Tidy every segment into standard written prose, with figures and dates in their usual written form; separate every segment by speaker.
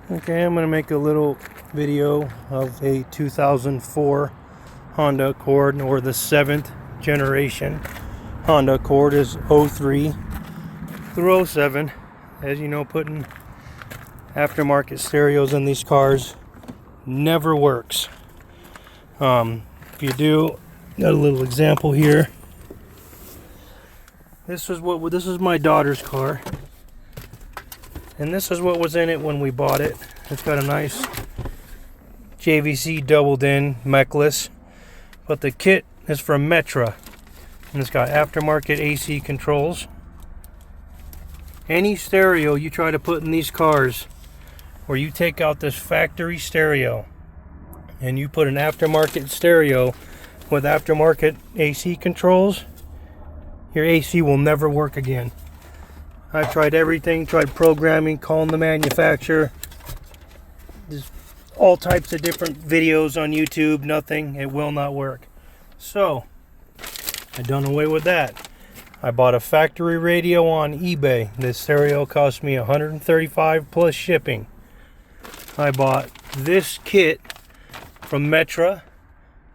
Speaker 1: Okay, I'm going to make a little video of a 2004 Honda Accord, or the 7th generation Honda Accord. Is 03 through 07. As you know, putting aftermarket stereos in these cars never works. If you do, got a little example here. This is my daughter's car. And this is what was in it when we bought it. It's got a nice JVC doubled in mechless, but the kit is from Metra, and it's got aftermarket AC controls. Any stereo you try to put in these cars, where you take out this factory stereo and you put an aftermarket stereo with aftermarket AC controls, your AC will never work again. I've tried everything, tried programming, calling the manufacturer. There's all types of different videos on YouTube, nothing, it will not work. So, I done away with that. I bought a factory radio on eBay. This stereo cost me $135 plus shipping. I bought this kit from Metra,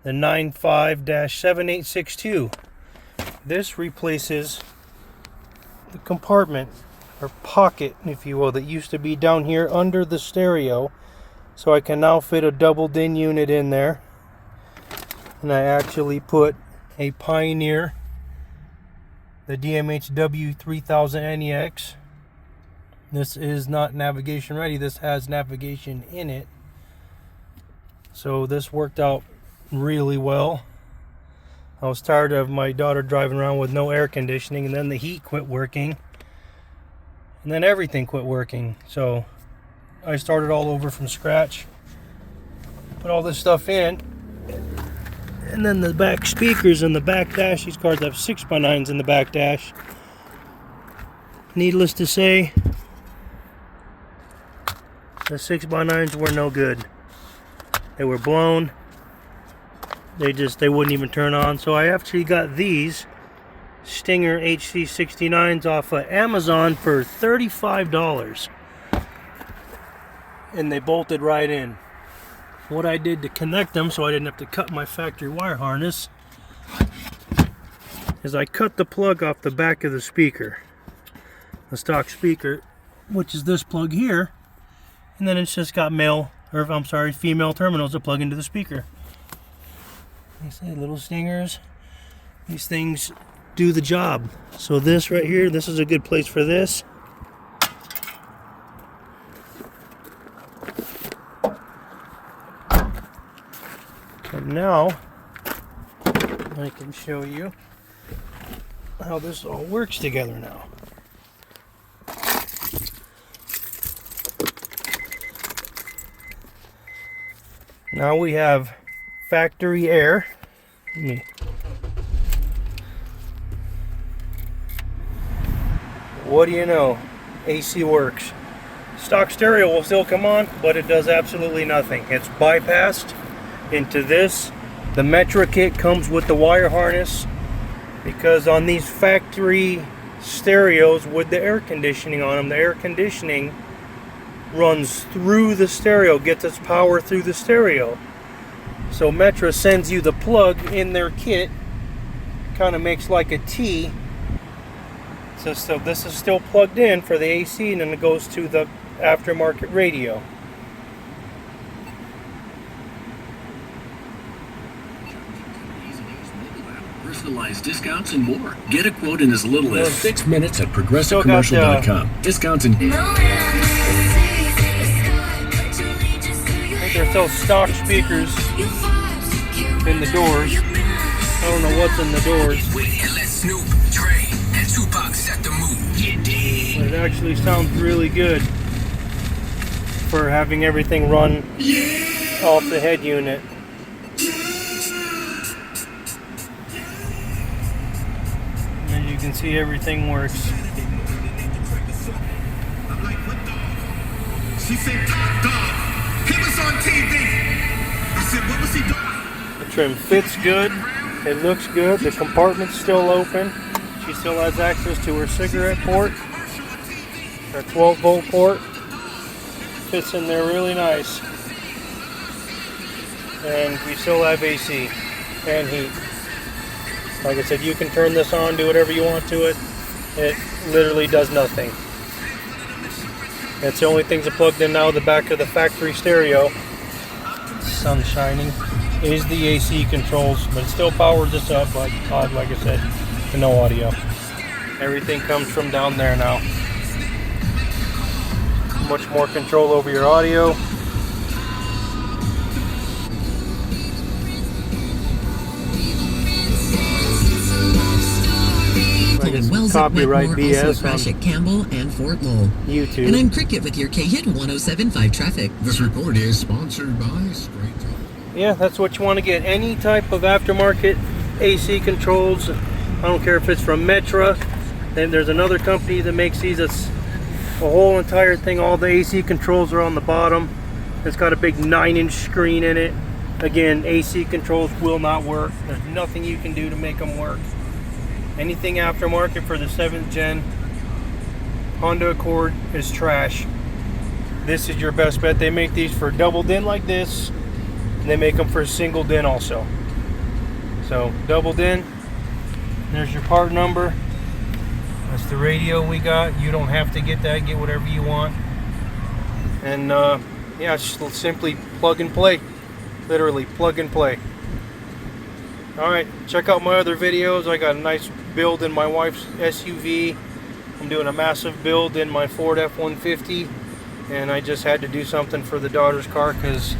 Speaker 1: the 95-7862. This replaces the compartment or pocket, if you will, that used to be down here under the stereo, so I can now fit a doubled in unit in there. And I actually put a Pioneer, the DMHW 3000NEX. This is not navigation ready, this has navigation in it, so this worked out really well. I was tired of my daughter driving around with no air conditioning, and then the heat quit working, and then everything quit working. So I started all over from scratch, put all this stuff in, and then the back speakers in the back dash. These cars have 6x9s in the back dash. Needless to say, the 6x9s were no good. They were blown. They wouldn't even turn on. So I actually got these Stinger HC69s off of Amazon for $35, and they bolted right in. What I did to connect them so I didn't have to cut my factory wire harness is I cut the plug off the back of the speaker, the stock speaker, which is this plug here, and then it's just got female terminals that plug into the speaker. You see, little Stingers, these things do the job. So this right here, this is a good place for this. And now I can show you how this all works together now. Now we have factory air. What do you know? AC works. Stock stereo will still come on, but it does absolutely nothing. It's bypassed into this. The Metra kit comes with the wire harness, because on these factory stereos with the air conditioning on them, the air conditioning runs through the stereo, gets its power through the stereo. So Metra sends you the plug in their kit, kind of makes like a T. So this is still plugged in for the AC, and then it goes to the aftermarket radio.
Speaker 2: Personalized discounts and more. Get a quote in as little as 6 minutes at progressivecommercial.com. Discounts and...
Speaker 1: They're still stock speakers in the doors. I don't know what's in the doors. But it actually sounds really good for having everything run off the head unit. As you can see, everything works.
Speaker 3: She said, "Top dog, he was on TV." I said, "What was he doing?"
Speaker 1: The trim fits good. It looks good. The compartment's still open. She still has access to her cigarette port, her 12-volt port. fits in there really nice. And we still have AC and heat. Like I said, you can turn this on, do whatever you want to it. It literally does nothing. It's the only things that plugged in now. The back of the factory stereo, sun shining, is the AC controls, but it still powers this up, but like I said, no audio. Everything comes from down there now. Much more control over your audio. Copyright BS
Speaker 4: on Campbell and Fort Lowell.
Speaker 1: YouTube.
Speaker 4: And I'm Cricket with your K-Hit 107.5 traffic.
Speaker 3: This report is sponsored by Straight Talk.
Speaker 1: Yeah, that's what you want to get. Any type of aftermarket AC controls. I don't care if it's from Metra. Then there's another company that makes these. It's a whole entire thing. All the AC controls are on the bottom. It's got a big 9-inch screen in it. Again, AC controls will not work. There's nothing you can do to make them work. Anything aftermarket for the 7th gen Honda Accord is trash. This is your best bet. They make these for double din like this, and they make them for single din also. So double din, there's your part number. That's the radio we got. You don't have to get that, get whatever you want. And yeah, it's just simply plug and play. Literally plug and play. Alright, check out my other videos. I got a nice build in my wife's SUV. I'm doing a massive build in my Ford F-150. And I just had to do something for the daughter's car because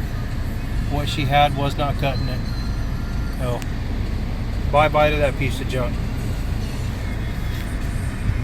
Speaker 1: what she had was not cutting it. So, bye-bye to that piece of junk.